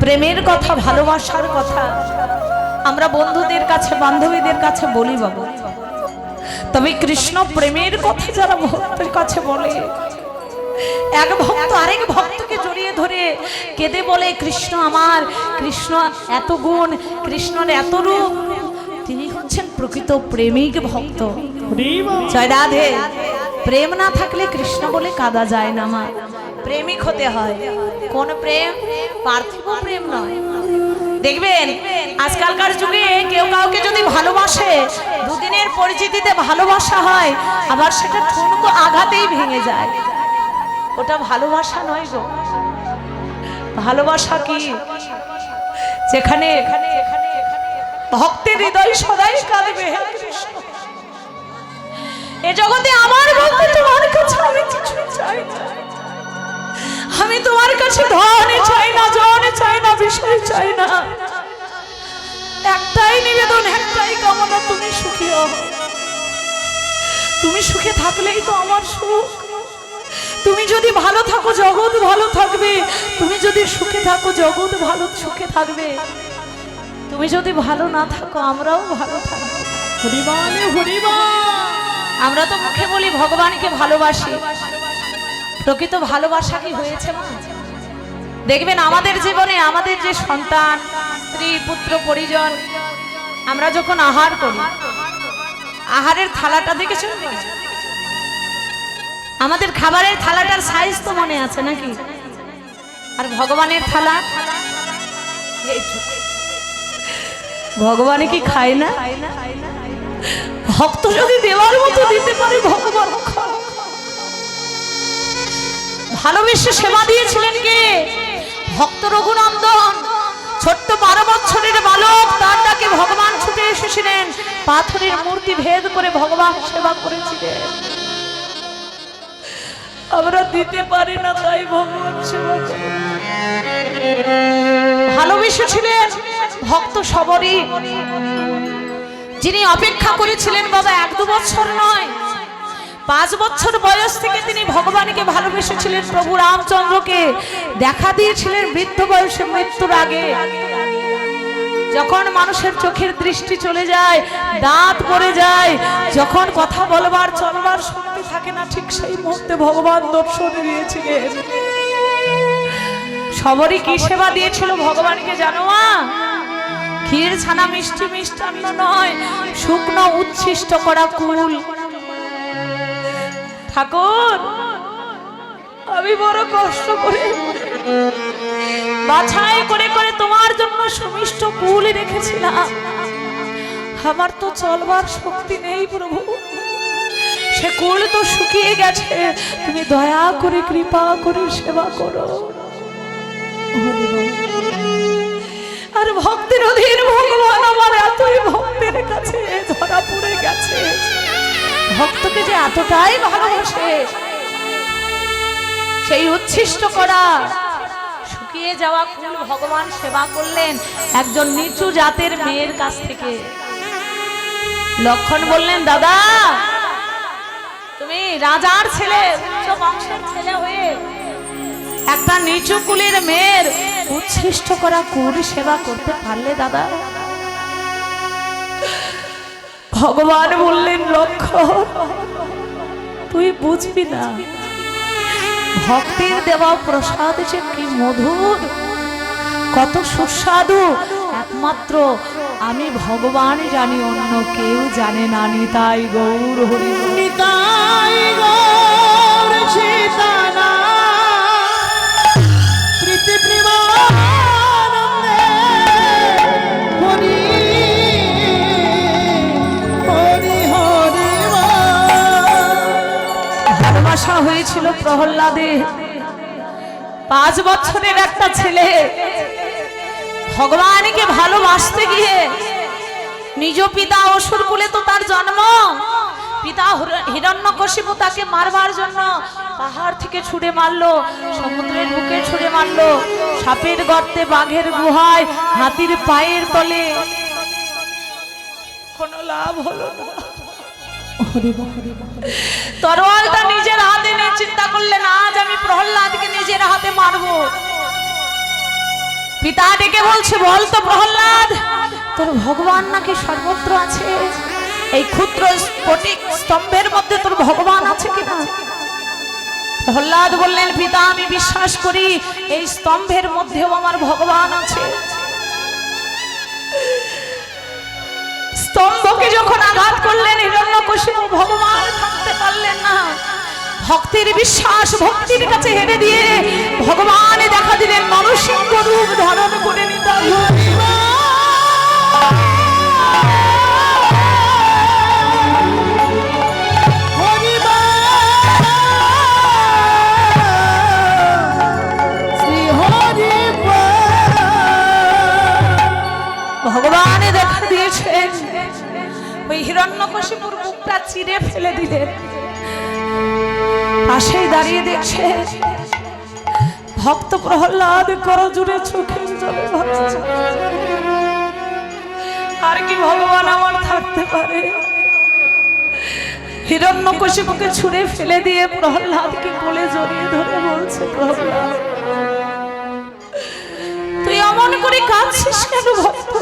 প্রেমের কথা, ভালোবাসার কথা আমরা বন্ধুদের কাছে, বান্ধবীদের কাছে বলি বাবু, তবে কৃষ্ণ প্রেমের কথা যারা ভক্তের কাছে বলে, এক ভক্ত আরেক ভক্তকে জড়িয়ে ধরে কেঁদে বলে, কৃষ্ণ আমার, কৃষ্ণ এত গুণ, কৃষ্ণের এত রূপ, তিনি হচ্ছেন প্রকৃত প্রেমিক ভক্ত। জয় রাধে। প্রেম না থাকলে কৃষ্ণ বলে কাঁদা যায় না মা, প্রেমিক হতে হয়। কোন প্রেম? পার্থিব প্রেম নয়। দেখবেন আজকালকার যুগে কেউ কাউকে যদি ভালোবাসে, দুদিনের পরিচিতিতে ভালোবাসা হয়, আবার সেটা ঠুনকো আঘাতেই ভেঙে যায়। ওটা ভালোবাসা নয় গো। ভালোবাসা কি? যেখানে ভক্তের হৃদয় সদাই কাঁদবে, এ জগতে আমার বলতে তোমার কাছে আমি কিছু চাই না। আমি তোমার কাছে ধন চাই না, জন চাই না, বিষয় চাই না। একটাই নিবেদন, একটাই কামনা, তুমি সুখী হও। তুমি সুখে থাকলেই তো আমার সুখ। তুমি যদি ভালো থাকো জগৎ ভালো থাকবে, তুমি যদি সুখে থাকো জগৎ ভালো সুখে থাকবে, তুমি যদি ভালো না থাকো আমরাও ভালো থাকবো। হরিবলে হরিবল। আমরা তো মুখে বলি ভগবানকে ভালোবাসি, প্রকৃত ভালোবাসা কি হয়েছে মা? দেখবেন আমাদের জীবনে আমাদের যে সন্তান, স্ত্রী, পুত্র, পরিজন, আমরা যখন আহার করি, আহারের থালাটা দেখেছেন? আমাদের খাবারের থালাটার সাইজ তো মনে আছে নাকি? আর ভগবানের থালা, ভগবানে কি খায় না? ভক্ত যদি দেওয়ার মতো দিতে পারে, ভগবান ভালোবেসে সেবা দিয়েছিলেন কে? ভক্ত রঘুনন্দন। ছোট্ট 12 বছরের বালক, তার ডাকে ভগবান ছুটে এসেছিলেন, পাথরের মূর্তি ভেদ করে ভগবান সেবা করেছিলেন। আমরা দিতে পারি না, তাই ভগবান সেবা করেন। ভালোবেসেছিলেন ভক্ত সবরই, যিনি অপেক্ষা করেছিলেন বাবা 1-2 বছর নয়, 5 বছর বয়স থেকে তিনি ভগবানকে ভালোবেসেছিলেন। প্রভু রামচন্দ্রকে দেখা দিয়েছিলেন বৃদ্ধ বয়সে, মৃত্যুর আগে, যখন মানুষের চোখের দৃষ্টি চলে যায়, দাঁত পড়ে যায়, যখন কথা বলবার চলবার শক্তি থাকে না, ঠিক সেই মুহূর্তে ভগবান দর্শন দিয়েছিলেন। সবরই কি সেবা দিয়েছিল ভগবানকে জানো মা? ক্ষীর, ছানা, মিষ্টি, মিষ্টান্ন নয়, শুকনো উচ্ছিষ্ট করা কুল। ঠাকুর, আমি বড় কষ্ট করে বাছাই করে করে তোমার জন্য সুমিষ্ট কুল রেখেছিলাম, আমার তো চলবার শক্তি নেই প্রভু, সে কুল তো শুকিয়ে গেছে, তুমি দয়া করে কৃপা করে সেবা করো। আর ভক্তের অধীন ভগবান আমার এতই ভক্তের কাছে ধরা পড়ে গেছে, ভক্তকে যে এতটাই ভালোবাসে, সেই উচ্ছিষ্ট করা শুকিয়ে যাওয়া কুল ভগবান সেবা করলেন একজন নিচু জাতের মেয়ের কাছ থেকে। লক্ষণ বললেন, দাদা তুমি রাজার ছেলে, উচ্চ বংশের ছেলে হয়ে একটা নিচু কুলের মেয়ের উচ্ছিষ্ট করা কুল সেবা করতে পারলে দাদা? ভগবান বললেন, লক্ষণ তুই বুঝবি না, ভক্তের দেওয়া প্রসাদ যে কি মধুর, কত সুস্বাদু, একমাত্র আমি ভগবান জানি, অন্য কেউ জানে না। নিতাই গৌর হরি, নিতাই গৌর সীতানা প্রীতি প্রেমানন্দে হরি হরি হরি। ভালোবাসা হয়েছিল প্রহ্লাদের, 5 বছরের একটা ছেলে ভগবানকে ভালোবাসতে গিয়ে নিজ পিতা অসুর কুলে তো তার জন্ম, পিতা হিরণ্যকশিপু তাকে মারবার জন্য পাহাড় থেকে ছুঁড়ে মারলো, সমুদ্রের বুকে ছুঁড়ে মারলো, সাপের গর্তে, বাঘের গুহায়, হাতির পায়ের তলে, কোনো লাভ হলো না। তরোয়ালটা নিজের হাতে নিয়ে চিন্তা করলেন, আজ আমি প্রহ্লাদকে নিজের হাতে মারবো। পিতা ডেকে বলছে, বল তো প্রহ্লাদ, তোর ভগবান নাকি সর্বত্র আছে? এই ক্ষুদ্র স্ফটিক স্তম্ভের মধ্যে তোর ভগবান আছে কিনা? প্রহ্লাদ বললেন, পিতা আমি বিশ্বাস করি এই স্তম্ভের মধ্যেও আমার ভগবান আছে। স্তম্ভকে যখন আঘাত করলেন হিরণ্যকশিপু, ভগবান থাকতে পারলেন না। ভক্তির বিশ্বাস, ভক্তির কাছে হেরে দিয়ে ভগবান দেখা দিলেন নরসিংহ রূপ ধারণ করে নিতাই। ভগবান দেখা দিয়েছেন, ওই হিরণ্যকশিপুর মুখটা চিরে ফেলে দিলেন। পাশেই দাঁড়িয়ে দেখছে ভক্ত প্রহ্লাদ করজোড়ে চোখের জলে ভাসছে। আর কি ভগবান আমার থাকতে পারে? হিরণ্যকশিপুকে ছুঁড়ে ফেলে দিয়ে প্রহ্লাদকে কোলে জড়িয়ে ধরে বলছে, প্রহ্লাদ তুই অমন করে কাঁদছিস কেন ভক্ত?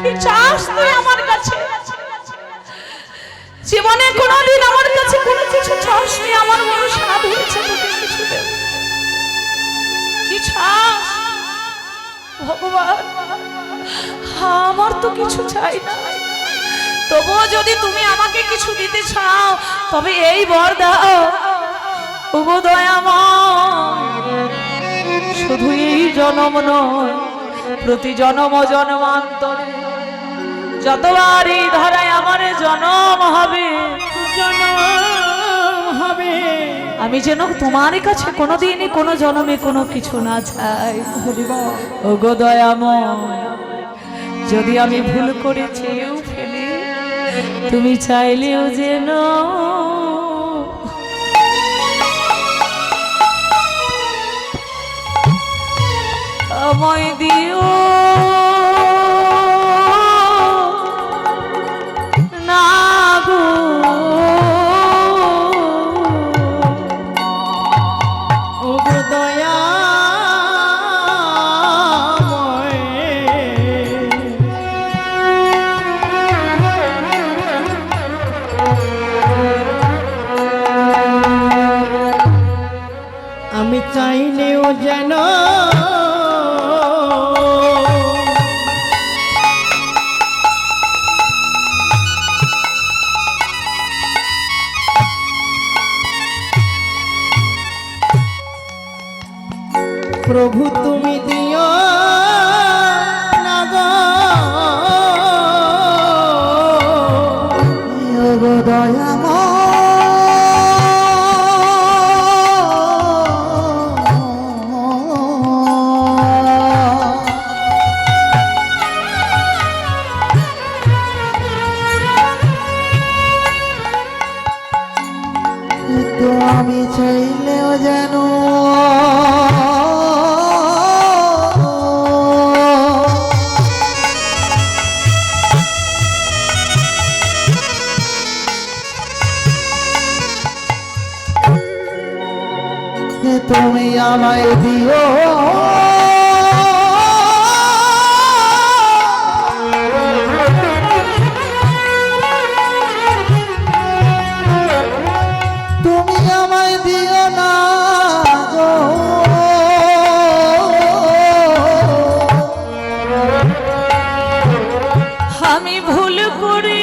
কি চাস তুই আমার কাছে? জীবনে কোনোদিন আমার কাছে কোনো কিছু চাসনি, আমার বড় স্বাদ হয়েছে তোকে কিছু দেব। কি চাস ভগবান? আমার তো কিছু চাই না, তবুও যদি তুমি আমাকে কিছু দিতে চাও তবে এই বর দাও, ওগো দয়াময়, শুধু এই জন্ম নয়, প্রতি জন্ম জন্মান্তরে যতবার এই ধরায় আমার জন্ম হবে, আমি যেন তোমার কাছে কোনোদিনই কোনো জন্মে কোনো কিছু না চাই। ওগো দয়াময়, যদি আমি ভুল করে চেয়েও ফেলি, তুমি চাইলেও যেন আমায় দিও না গো। ওগো দয়াময়, আমি চাইলেও যেন প্রভু তুমি দিও না গো। ওগো দয়াময়, তো আমি চাইলেও যেন তুমি আমায় দিও তুমি আমায় দিও না গো। আমি ভুল করে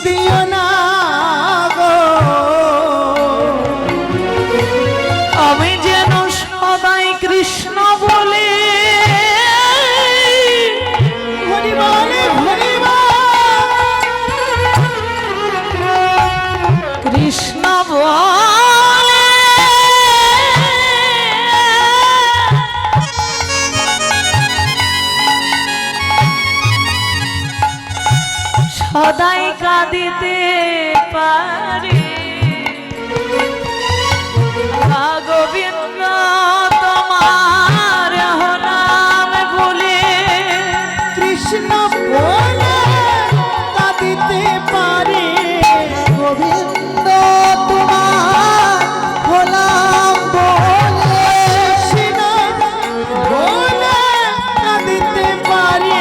দিও না গো আমি যেন সদাই কৃষ্ণ বলে হরি বলে হরি কৃষ্ণ বলে সদাই কাঁদিতে পারে গোবিন্দ তোমার নাম বলে কৃষ্ণ বলে কাঁদিতে পারে গোবিন্দ তোমার হলাম বলে কৃষ্ণ বলে কাঁদিতে পারে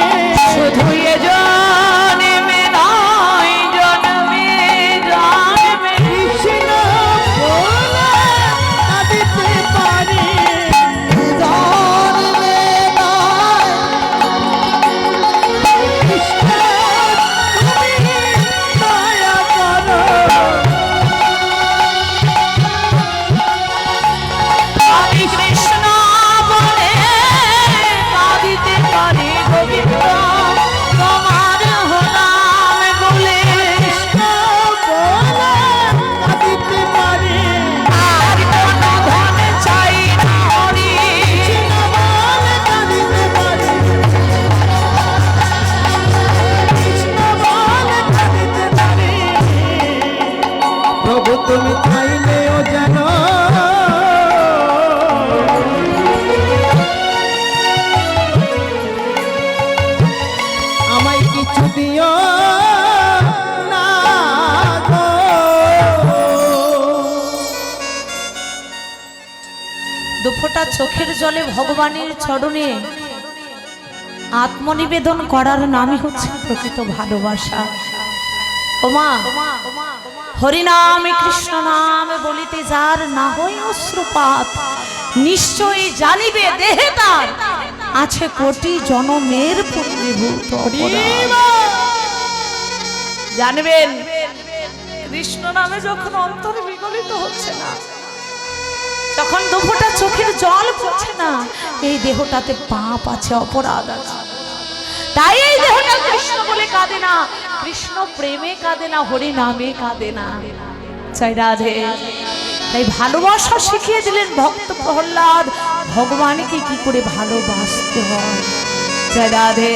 শুধু এ জন্মে নয় জন্মে জন্মে কৃষ্ণ বলে কাঁদিতে পারে জন্মে নয় কৃষ্ণ তুমি দয়া করো আমি কৃষ্ণ বলে কাঁদিতে পারি গোবিন্দ তোমার নাম বলে কাঁদিতে পারে আর কোন ধন চাই না হরি কৃষ্ণ বলে কাঁদিতে পারে কৃষ্ণ বলে কাঁদিতে পারে প্রভু তুমি চাইলেও জানো আমায় কিছু দিও না গো দুফোঁটা চোখের জলে ভগবানের চরণে আত্মনিবেদন করার নামই হচ্ছে প্রকৃত ভালোবাসা। ওমা হরিনামে কৃষ্ণ নাম বলিতে যার না হয় অশ্রুপাত নিশ্চয়ই জানিবে দেহে তার আছে কোটি জনমের পুণ্যভূত অপরাধ। জানবেন কৃষ্ণ নামে যখন অন্তর বিগলিত হচ্ছে না, তখন দুফোঁটা চোখের জল পড়ছে না, এই দেহটাতে পাপ আছে, অপরাধ আছে। তাই এই দেহটা কৃষ্ণ বলে কাঁদে না, কৃষ্ণ প্রেমে কাঁদে না, হরি নামে কাঁদে না। চাই রাধে। তাই ভালোবাসা শিখিয়ে দিলেন ভক্ত প্রহ্লাদ ভগবানকে কি করে ভালোবাসতে হয়। জয় রাধে।